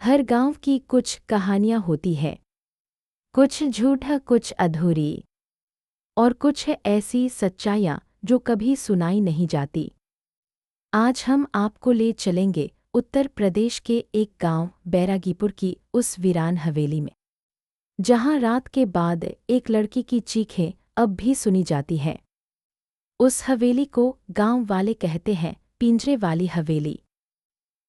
हर गांव की कुछ कहानियां होती है, कुछ झूठ, कुछ अधूरी और कुछ ऐसी सच्चाइयां जो कभी सुनाई नहीं जाती। आज हम आपको ले चलेंगे उत्तर प्रदेश के एक गांव बैरागीपुर की उस वीरान हवेली में, जहां रात के बाद एक लड़की की चीखें अब भी सुनी जाती हैं। उस हवेली को गांव वाले कहते हैं पिंजरे वाली हवेली,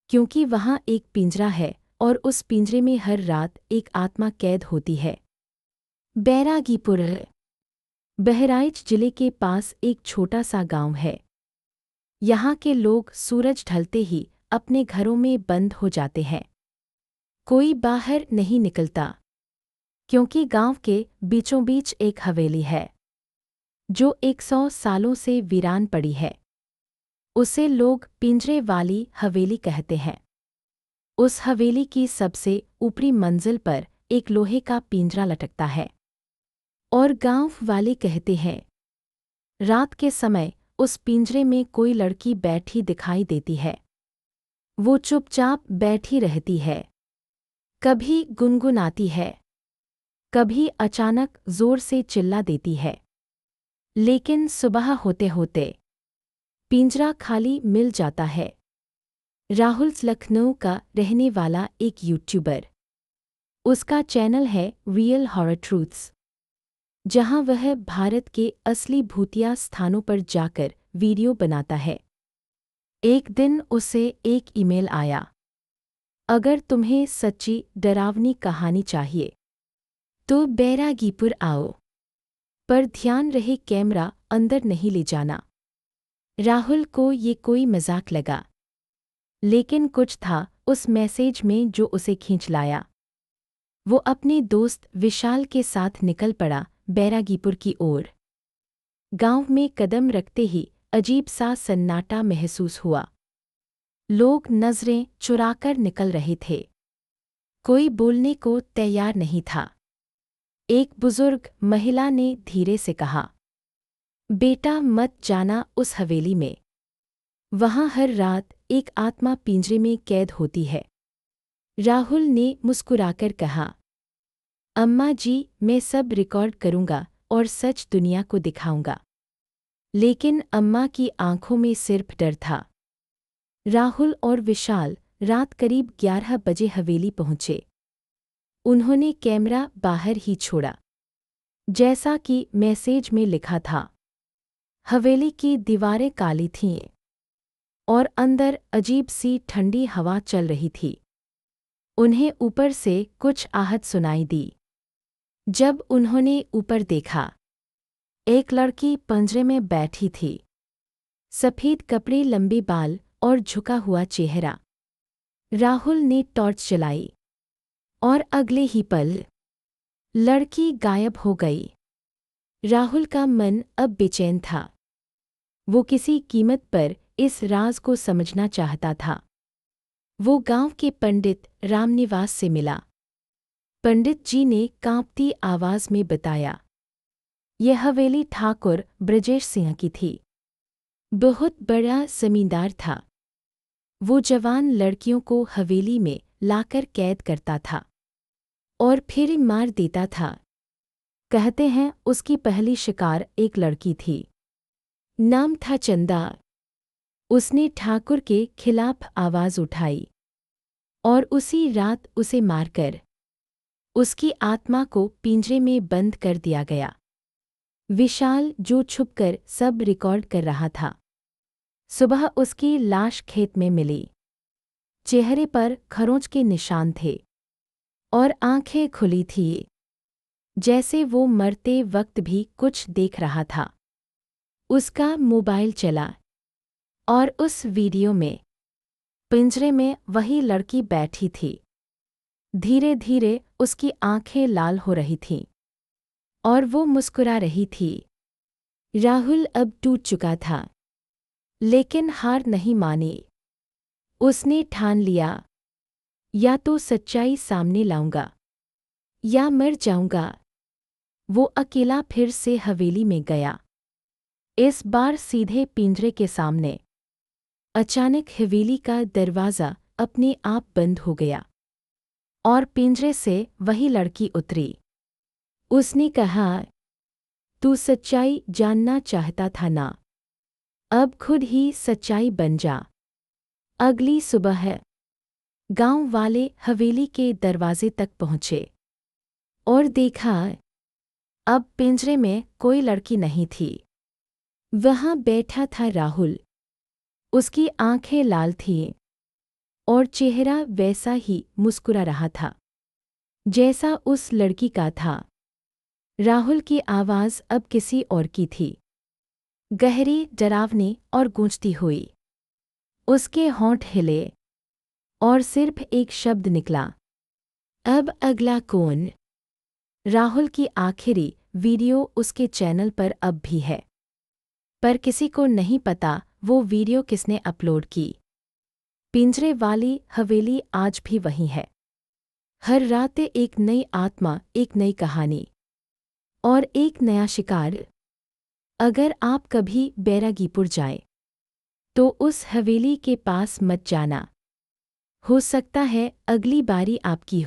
क्योंकि वहां एक पिंजरा है और उस पिंजरे में हर रात एक आत्मा कैद होती है। बैरागीपुर बहराइच जिले के पास एक छोटा सा गांव है। यहाँ के लोग सूरज ढलते ही अपने घरों में बंद हो जाते हैं। कोई बाहर नहीं निकलता, क्योंकि गांव के बीचों बीच एक हवेली है जो 100 सालों से वीरान पड़ी है। उसे लोग पिंजरे वाली हवेली कहते हैं। उस हवेली की सबसे ऊपरी मंजिल पर एक लोहे का पिंजरा लटकता है और गांव वाले कहते हैं रात के समय उस पिंजरे में कोई लड़की बैठी दिखाई देती है। वो चुपचाप बैठी रहती है, कभी गुनगुनाती है, कभी अचानक जोर से चिल्ला देती है। लेकिन सुबह होते होते पिंजरा खाली मिल जाता है। राहुल लखनऊ का रहने वाला एक यूट्यूबर, उसका चैनल है रियल हॉरर ट्रूथ्स, जहां वह भारत के असली भूतिया स्थानों पर जाकर वीडियो बनाता है। एक दिन उसे एक ईमेल आया, अगर तुम्हें सच्ची डरावनी कहानी चाहिए तो बैरागीपुर आओ, पर ध्यान रहे कैमरा अंदर नहीं ले जाना। राहुल को ये कोई मजाक लगा, लेकिन कुछ था उस मैसेज में जो उसे खींच लाया। वो अपने दोस्त विशाल के साथ निकल पड़ा बैरागीपुर की ओर। गांव में कदम रखते ही अजीब सा सन्नाटा महसूस हुआ। लोग नजरें चुराकर निकल रहे थे, कोई बोलने को तैयार नहीं था। एक बुजुर्ग महिला ने धीरे से कहा, बेटा मत जाना उस हवेली में, वहां हर रात एक आत्मा पिंजरे में कैद होती है। राहुल ने मुस्कुराकर कहा, अम्मा जी, मैं सब रिकॉर्ड करूंगा और सच दुनिया को दिखाऊंगा। लेकिन अम्मा की आंखों में सिर्फ डर था। राहुल और विशाल रात करीब 11 बजे हवेली पहुंचे। उन्होंने कैमरा बाहर ही छोड़ा, जैसा कि मैसेज में लिखा था। हवेली की दीवारें काली थीं और अंदर अजीब सी ठंडी हवा चल रही थी। उन्हें ऊपर से कुछ आहट सुनाई दी। जब उन्होंने ऊपर देखा, एक लड़की पिंजरे में बैठी थी, सफ़ेद कपड़े, लंबे बाल और झुका हुआ चेहरा। राहुल ने टॉर्च जलाई और अगले ही पल लड़की गायब हो गई। राहुल का मन अब बेचैन था। वो किसी कीमत पर इस राज को समझना चाहता था। वो गांव के पंडित रामनिवास से मिला। पंडित जी ने कांपती आवाज में बताया, यह हवेली ठाकुर ब्रजेश सिंह की थी। बहुत बड़ा जमींदार था। वो जवान लड़कियों को हवेली में लाकर कैद करता था और फिर मार देता था। कहते हैं उसकी पहली शिकार एक लड़की थी, नाम था चंदा। उसने ठाकुर के खिलाफ आवाज उठाई और उसी रात उसे मारकर उसकी आत्मा को पिंजरे में बंद कर दिया गया। विशाल, जो छुपकर सब रिकॉर्ड कर रहा था, सुबह उसकी लाश खेत में मिली। चेहरे पर खरोंच के निशान थे और आंखें खुली थीं, जैसे वो मरते वक्त भी कुछ देख रहा था। उसका मोबाइल चला और उस वीडियो में पिंजरे में वही लड़की बैठी थी। धीरे धीरे उसकी आंखें लाल हो रही थीं और वो मुस्कुरा रही थी। राहुल अब टूट चुका था, लेकिन हार नहीं मानी। उसने ठान लिया, या तो सच्चाई सामने लाऊंगा या मर जाऊंगा। वो अकेला फिर से हवेली में गया, इस बार सीधे पिंजरे के सामने। अचानक हवेली का दरवाज़ा अपने आप बंद हो गया। और पिंजरे से वही लड़की उतरी। उसने कहा, तू सच्चाई जानना चाहता था ना? अब खुद ही सच्चाई बन जा। अगली सुबह गांव वाले हवेली के दरवाजे तक पहुंचे और देखा, अब पिंजरे में कोई लड़की नहीं थी। वहां बैठा था राहुल। उसकी आंखें लाल थीं और चेहरा वैसा ही मुस्कुरा रहा था जैसा उस लड़की का था। राहुल की आवाज़ अब किसी और की थी, गहरी, डरावनी और गूंजती हुई। उसके होंठ हिले और सिर्फ एक शब्द निकला, अब अगला कौन? राहुल की आखिरी वीडियो उसके चैनल पर अब भी है, पर किसी को नहीं पता वो वीडियो किसने अपलोड की। पिंजरे वाली हवेली आज भी वही है। हर रात एक नई आत्मा, एक नई कहानी और एक नया शिकार। अगर आप कभी बैरागीपुर जाए तो उस हवेली के पास मत जाना। हो सकता है अगली बारी आपकी हो।